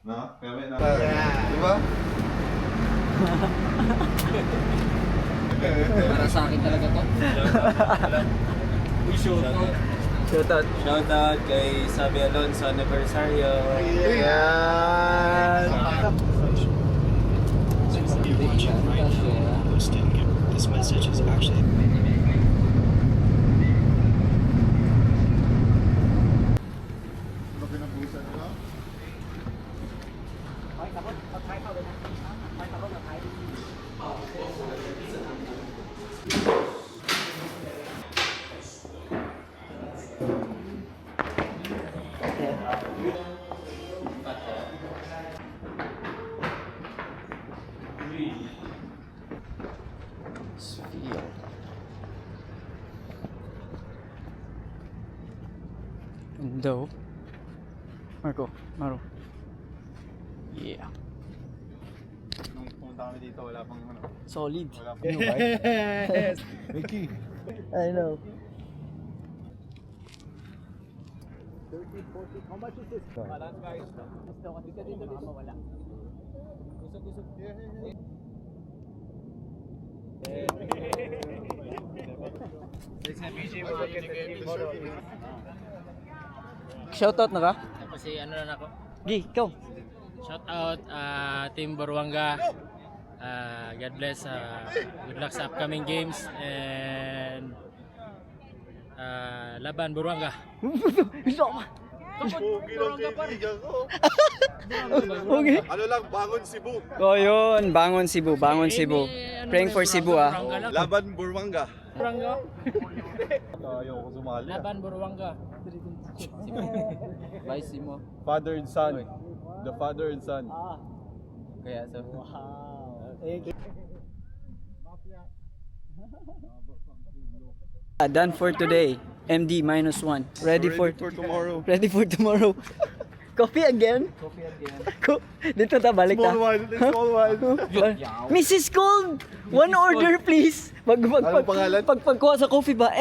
Na? Kami na. Di ba? Para sa akin talaga to. Shoutout. Shoutout kay Sabi Alonso Aniversario. Yan. This message is actually Ganda oh. Marco, Maro. Yeah. Nung pumunta kami dito, wala pang ano. Solid. Wala pang bike. Mickey. I know. Shoutout na ka? Kasi ano na ako. Gi, ikaw. Shout out Team Buruanga. God bless. Good luck sa upcoming games and Laban Buruanga. Gusto ko. Pogi lang kaibigan ko. Okay. Ano lang, Bangon Cebu. Oh, yun. Bangon Cebu, Bangon Cebu. Praying for Cebu ah. Laban Buruanga. Buruanga. Ayaw ko sumali. Laban Buruanga. Vice mo. Father and son. The father and son. Kaya so. Done for today. MD -1. Ready for tomorrow. Ready for tomorrow. Coffee again? Coffee again. Dito ta balik ta. Small one, small one. Mrs. Gold, one order please. Anong pangalan? Pagkuha sa coffee ba?